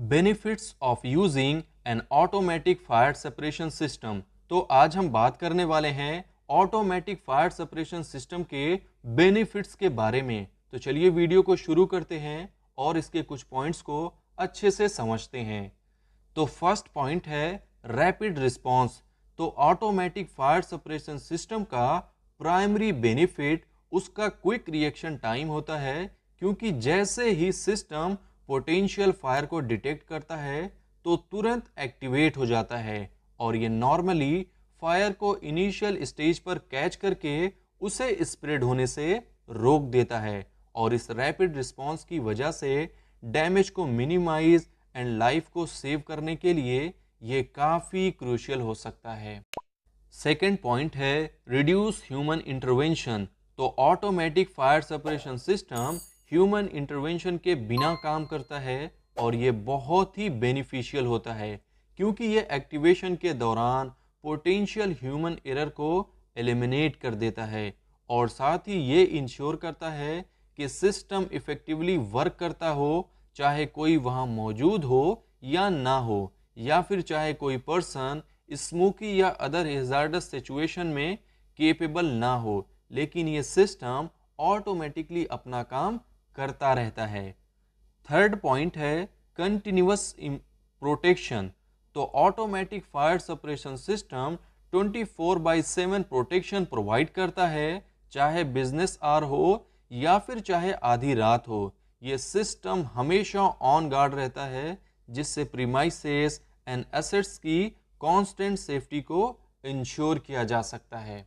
Benefits of using N automatic fire separation system. तो आज हम बात करने वाले हैं ऑटोमेटिक फायर सेपरेशन सिस्टम के बेनिफिट्स के बारे में। तो चलिए वीडियो को शुरू करते हैं और इसके कुछ पॉइंट्स को अच्छे से समझते हैं। तो फर्स्ट पॉइंट है रैपिड रिस्पांस। तो ऑटोमेटिक फायर सेपरेशन सिस्टम का प्राइमरी बेनिफिट उसका क्विक रिएक्शन टाइम होता है, क्योंकि जैसे ही सिस्टम पोटेंशियल फायर को डिटेक्ट करता है तो तुरंत एक्टिवेट हो जाता है और ये नॉर्मली फायर को इनिशियल स्टेज पर कैच करके उसे स्प्रेड होने से रोक देता है। और इस रैपिड रिस्पांस की वजह से डैमेज को मिनिमाइज एंड लाइफ को सेव करने के लिए ये काफ़ी क्रूशियल हो सकता है। सेकेंड पॉइंट है रिड्यूस ह्यूमन इंटरवेंशन। तो automatic fire separation system human intervention के बिना काम करता है और ये बहुत ही बेनिफिशियल होता है, क्योंकि ये एक्टिवेशन के दौरान पोटेंशियल ह्यूमन एरर को एलिमिनेट कर देता है और साथ ही ये इंश्योर करता है कि सिस्टम इफेक्टिवली वर्क करता हो, चाहे कोई वहाँ मौजूद हो या ना हो, या फिर चाहे कोई पर्सन स्मोकी या अदर हेजार्डस सिचुएशन में केपेबल ना हो, लेकिन ये सिस्टम ऑटोमेटिकली अपना काम करता रहता है। थर्ड पॉइंट है कंटिन्यूअस प्रोटेक्शन। तो automatic fire separation system 24/7 protection provide करता है, चाहे बिजनेस आवर हो या फिर चाहे आधी रात हो। ये सिस्टम हमेशा ऑन गार्ड रहता है, जिससे प्रीमाइसेस एंड एसेट्स की कांस्टेंट सेफ्टी को इंश्योर किया जा सकता है।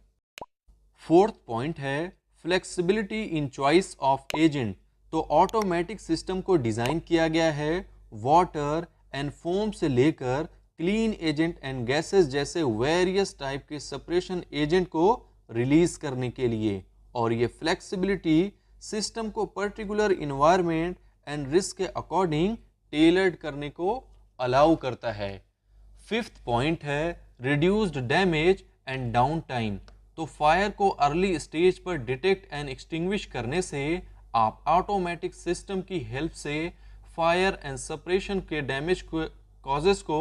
फोर्थ पॉइंट है flexibility in choice of agent. तो ऑटोमेटिक सिस्टम को डिज़ाइन किया गया है वाटर एंड फोम से लेकर क्लीन एजेंट एंड गैसेस जैसे वेरियस टाइप के सेपरेशन एजेंट को रिलीज करने के लिए, और ये फ्लेक्सिबिलिटी सिस्टम को पर्टिकुलर इन्वायरमेंट एंड रिस्क के अकॉर्डिंग टेलर्ड करने को अलाउ करता है। फिफ्थ पॉइंट है reduced damage and down time. तो फायर को अर्ली स्टेज पर डिटेक्ट एंड एक्सटिंग्विश करने से आप ऑटोमेटिक सिस्टम की हेल्प से फायर एंड सेपरेशन के डैमेज कॉजेस को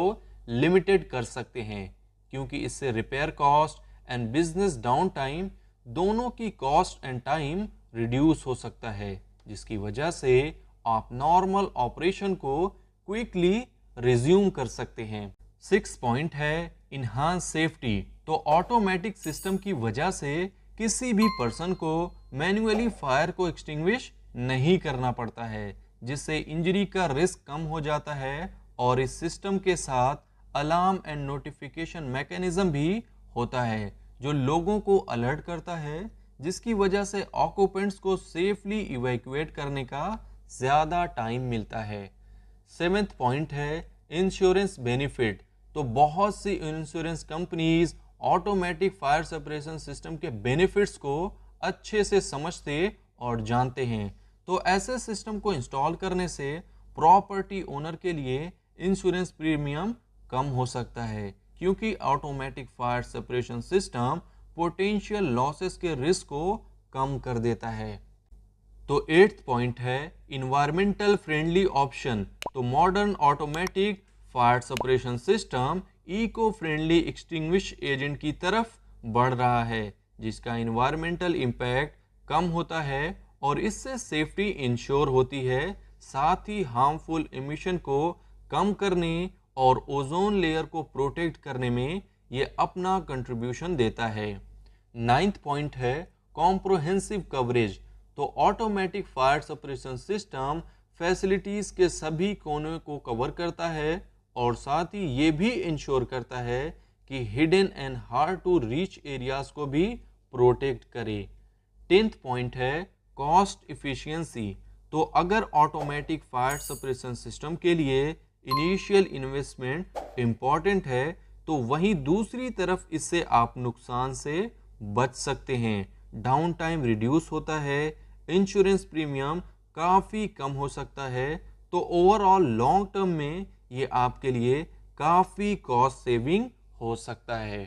लिमिटेड कर सकते हैं, क्योंकि इससे repair cost and business down time दोनों की कॉस्ट एंड टाइम रिड्यूस हो सकता है, जिसकी वजह से आप नॉर्मल ऑपरेशन को क्विकली रिज्यूम कर सकते हैं। सिक्स पॉइंट है इन्हांस सेफ्टी। तो ऑटोमेटिक सिस्टम की वजह से किसी भी पर्सन को मैन्युअली फायर को एक्सटिंग्विश नहीं करना पड़ता है, जिससे इंजरी का रिस्क कम हो जाता है। और इस सिस्टम के साथ अलार्म एंड नोटिफिकेशन मैकेनिज्म भी होता है, जो लोगों को अलर्ट करता है, जिसकी वजह से ऑक्यूपेंट्स को सेफली इवैक्यूएट करने का ज़्यादा टाइम मिलता है। सेवेंथ पॉइंट है इंश्योरेंस बेनिफिट। तो बहुत सी insurance companies automatic fire separation system के बेनिफिट्स को अच्छे से समझते और जानते हैं। तो ऐसे सिस्टम को इंस्टॉल करने से प्रॉपर्टी ओनर के लिए इंश्योरेंस प्रीमियम कम हो सकता है, क्योंकि automatic fire separation system potential losses के रिस्क को कम कर देता है। तो एट्थ पॉइंट है इन्वायरमेंटल फ्रेंडली ऑप्शन। तो modern automatic fire separation system eco friendly extinguish agent की तरफ बढ़ रहा है, जिसका इन्वायरमेंटल इम्पैक्ट कम होता है और इससे सेफ्टी इंश्योर होती है। साथ ही हार्मफुल एमिशन को कम करने और ओजोन लेयर को प्रोटेक्ट करने में ये अपना कंट्रीब्यूशन देता है। नाइन्थ पॉइंट है कॉम्प्रोहेंसिव कवरेज। तो automatic fire separation system facilities के सभी कोनों को कवर करता है और साथ ही ये भी इंश्योर करता है कि hidden and hard to reach areas को भी प्रोटेक्ट करे। 10th पॉइंट है कॉस्ट इफिशिएंसी। तो अगर ऑटोमेटिक फायर सेपरेशन सिस्टम के लिए इनिशियल इन्वेस्टमेंट इम्पॉर्टेंट है, तो वहीं दूसरी तरफ इससे आप नुकसान से बच सकते हैं। डाउन टाइम रिड्यूस होता है, इंश्योरेंस प्रीमियम काफ़ी कम हो सकता है। तो ओवरऑल लॉन्ग टर्म में ये आपके लिए काफ़ी कॉस्ट सेविंग हो सकता है।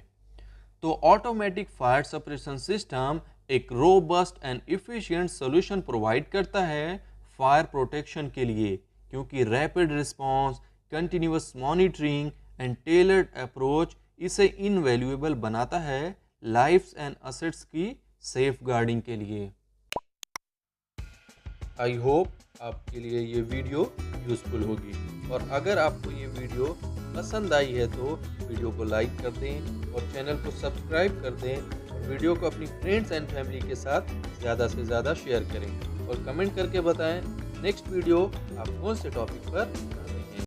तो ऑटोमेटिक फायर सेपरेशन सिस्टम एक robust and efficient solution provide करता है फायर प्रोटेक्शन के लिए, क्योंकि rapid response, continuous monitoring and tailored approach इसे इनवैल्यूएबल बनाता है लाइफ्स एंड असेट्स की सेफ गार्डिंग के लिए। आई होप आपके लिए ये वीडियो यूज़फुल होगी, और अगर आपको ये वीडियो पसंद आई है तो वीडियो को लाइक कर दें और चैनल को सब्सक्राइब कर दें, और वीडियो को अपनी फ्रेंड्स एंड फैमिली के साथ ज़्यादा से ज़्यादा शेयर करें, और कमेंट करके बताएं नेक्स्ट वीडियो आप कौन से टॉपिक पर